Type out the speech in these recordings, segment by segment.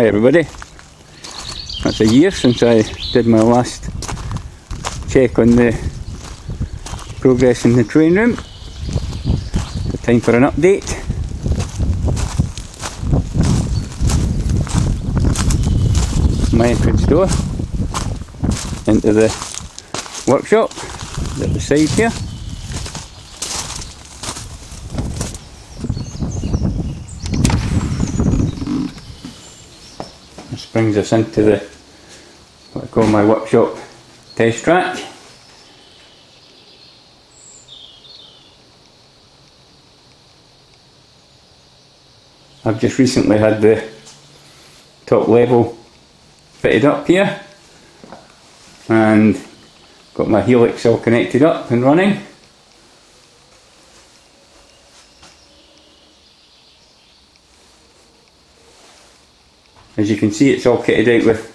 Hi everybody, that's a year since I did my last check on the progress in the train room. So time for an update. My entrance door into the workshop at the side here. This brings us into the what I call my workshop test track. I've just recently had the top level fitted up here and got my helix all connected up and running. As you can see, it's all kitted out with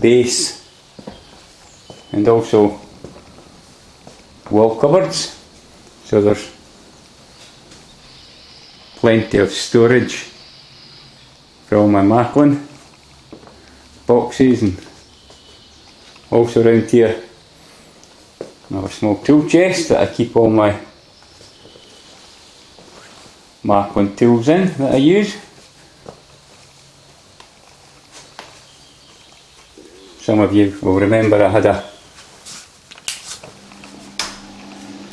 base and also wall cupboards, so there's plenty of storage for all my Märklin boxes, and also around here I have a small tool chest that I keep all my Märklin tools in that I use. Some of you will remember I had a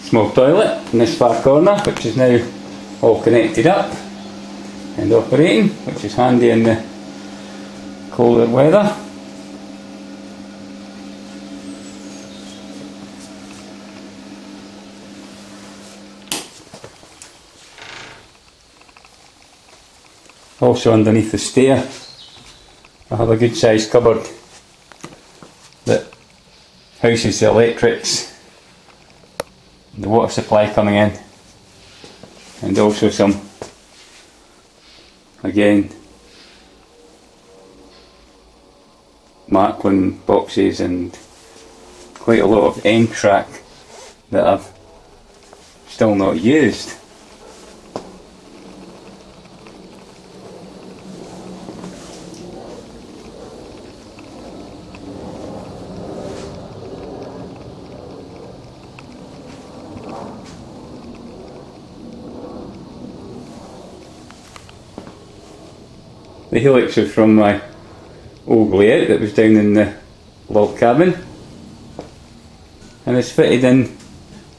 small toilet in this far corner, which is now all connected up and operating, which is handy in the colder weather. Also underneath the stair I have a good sized cupboard that houses the electrics, the water supply coming in, and also some, again, Märklin boxes and quite a lot of end track that I've still not used. The helix was from my old layout that was down in the log cabin, and it's fitted in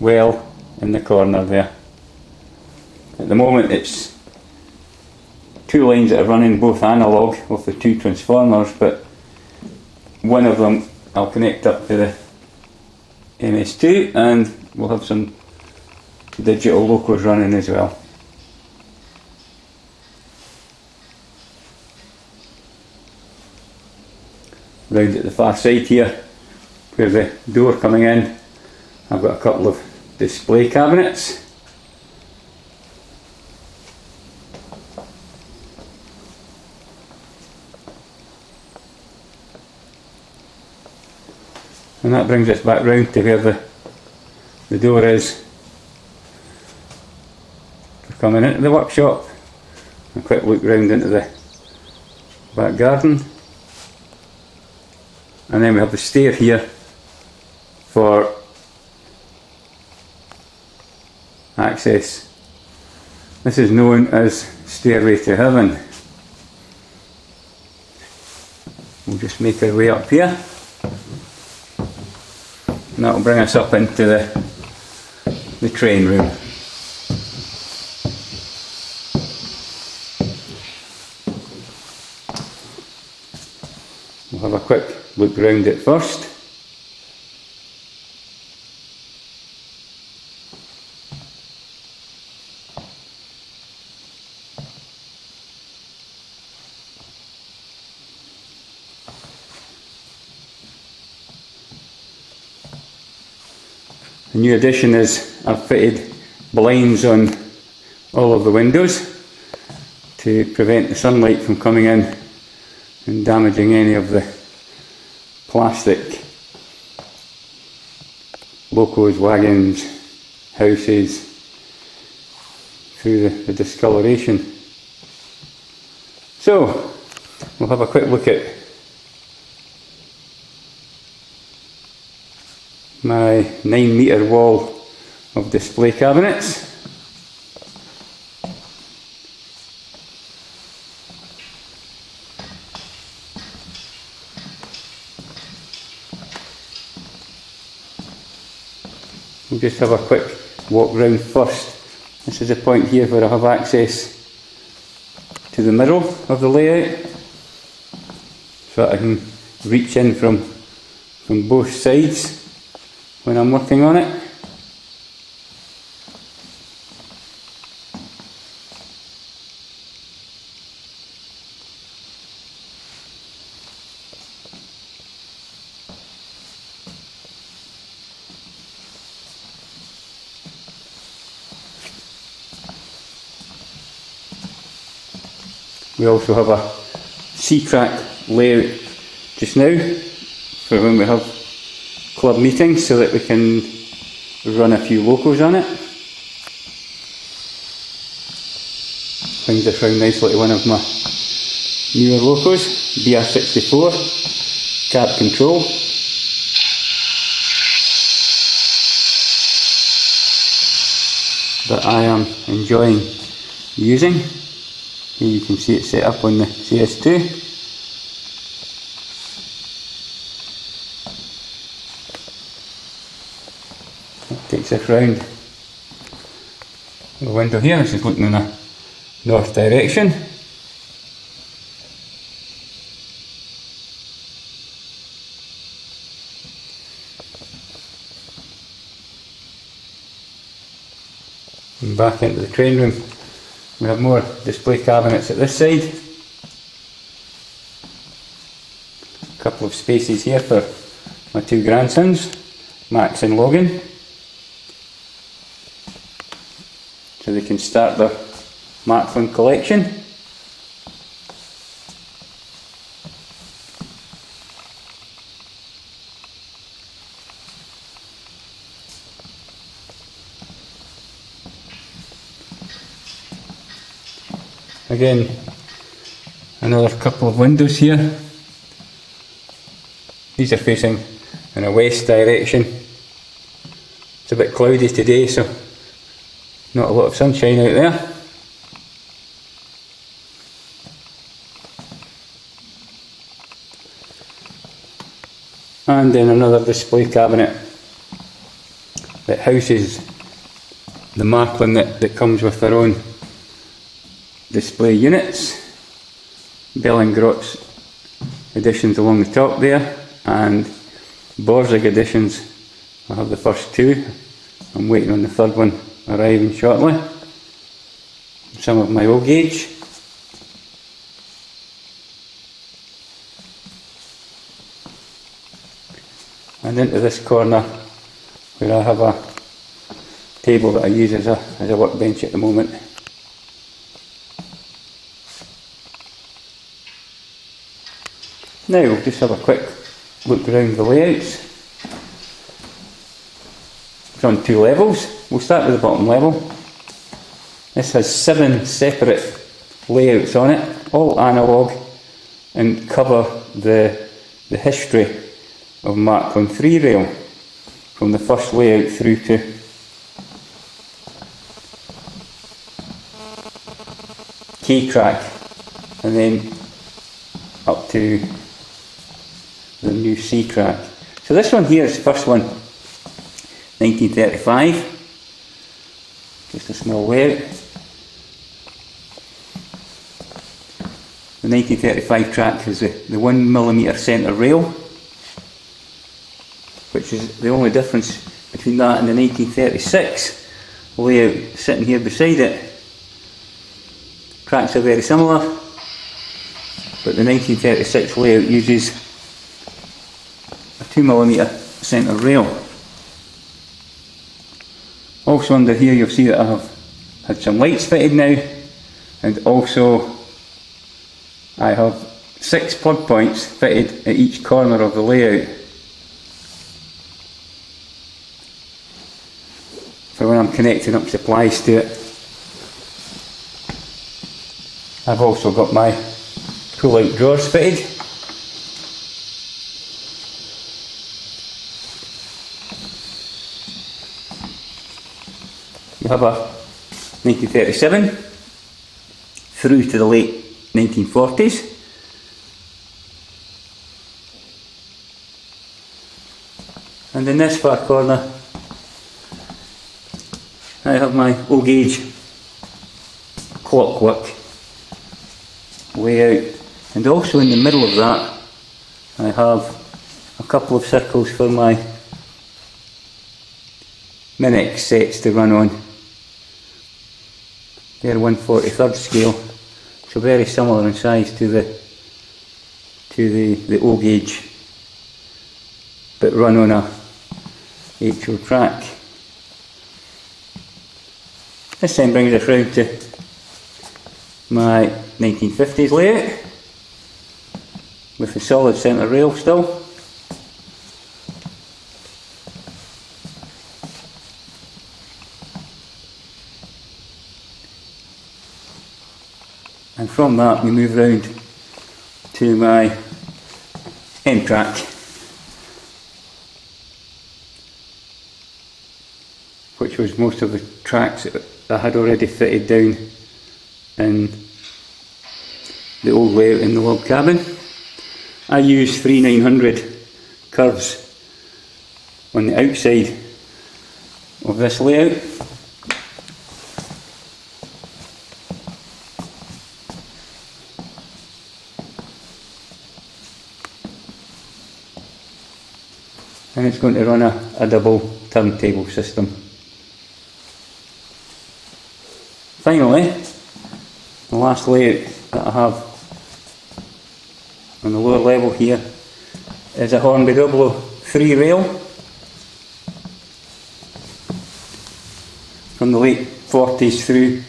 well in the corner there. At the moment it's two lines that are running, both analogue with the two transformers, but one of them I'll connect up to the MS2 and we'll have some digital locos running as well. Round at the far side here, where the door coming in, I've got a couple of display cabinets. And that brings us back round to where the door is for coming into the workshop. A quick look round into the back garden. And then we have the stair here for access. This is known as Stairway to Heaven. We'll just make our way up here. And that will bring us up into the train room. We'll have a quick look round it first. The new addition is I've fitted blinds on all of the windows to prevent the sunlight from coming in and damaging any of the plastic locos, wagons, houses through the discoloration. So have a quick look at my 9-metre wall of display cabinets. We'll just have a quick walk round first. This is the point here where I have access to the middle of the layout, so that I can reach in from both sides when I'm working on it. We also have a C-track layout just now for when we have club meetings, so that we can run a few locos on it. Brings us round nicely to one of my newer locos, BR64 cab control. That I am enjoying using. Here you can see it set up on the CS2. That takes us round the window here. This is looking in a north direction. And back into the train room. We have more display cabinets at this side. A couple of spaces here for my two grandsons, Max and Logan, so they can start their Märklin collection. Again, another couple of windows here. These are facing in a west direction. It's a bit cloudy today, so not a lot of sunshine out there. And then another display cabinet that houses the Märklin that comes with their own display units. Bellinggrot's editions along the top there, and Borzig editions. I have the first two. I'm waiting on the third one arriving shortly. Some of my old gauge. And into this corner where I have a table that I use as a workbench at the moment. Now we'll just have a quick look around the layouts. It's on two levels. We'll start with the bottom level. This has 7 separate layouts on it, all analogue, and cover the history of Märklin 3 rail, from the first layout through to K-track, and then up to the new C-track. So this one here is the first one, 1935, just a small layout. The 1935 track has the 1mm centre rail, which is the only difference between that and the 1936 layout sitting here beside it. Tracks are very similar, but the 1936 layout uses a 2mm centre rail. Also under here you'll see that I have had some lights fitted now, and also I have 6 plug points fitted at each corner of the layout for when I'm connecting up supplies to it. I've also got my pull out drawers fitted. You have a 1937 through to the late 1940s. And in this far corner I have my old gauge clockwork layout, and also in the middle of that I have a couple of circles for my minute sets to run on. They're 1/43rd scale, so very similar in size to the old gauge, but run on a HO track. This then brings us round to my 1950s layout with the solid centre rail still. And from that we move round to my M track, which was most of the tracks that I had already fitted down in the old layout in the log cabin. I use 3900 curves on the outside of this layout. And it's going to run a double turntable system. Finally, the last layout that I have on the lower level here is a Hornby 003 rail from the late 40s through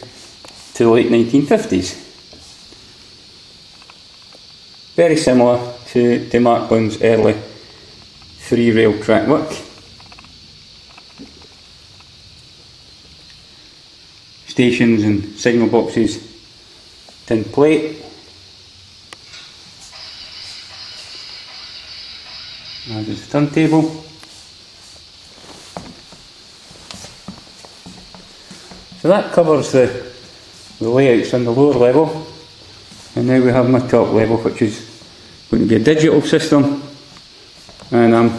to the late 1950s. Very similar to Märklin's early 3 rail track work. Stations and signal boxes, tin plate, and there's the turntable. So that covers the layouts on the lower level, and now we have my top level, which is going to be a digital system, and I'm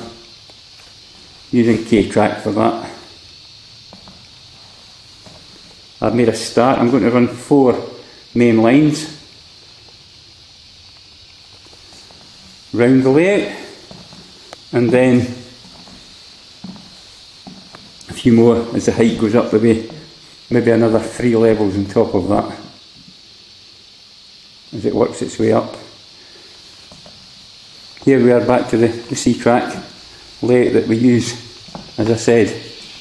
using K-Track for that. I've made a start. I'm going to run 4 main lines round the layout, and then a few more as the height goes up. There'll be maybe another 3 levels on top of that as it works its way up. Here we are back to the C-track layout that we use, as I said,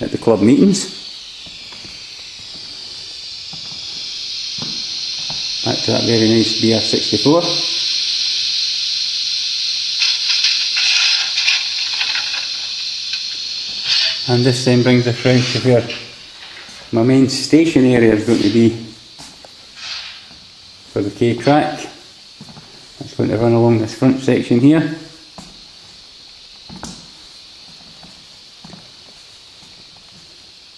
at the club meetings. Back to that very nice BR64. And this then brings us round to where my main station area is going to be for the K-track. It's going to run along this front section here.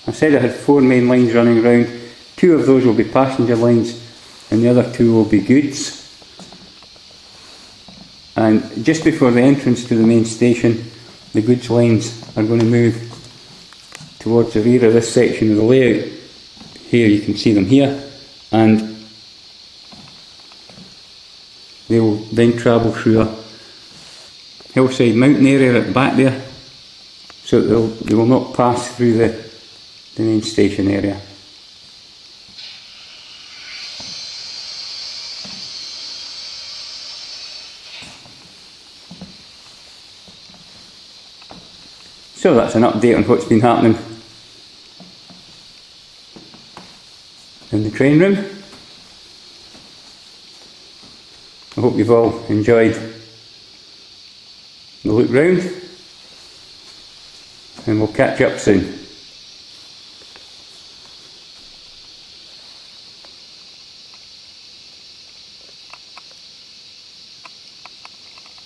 I said I had 4 main lines running around. 2 of those will be passenger lines and the other 2 will be goods. And just before the entrance to the main station, the goods lines are going to move towards the rear of this section of the layout. Here you can see them here, and they will then travel through a hillside mountain area at the back there, so that they will not pass through the main station area. So that's an update on what's been happening in the train room. I hope you've all enjoyed the look round, and we'll catch up soon.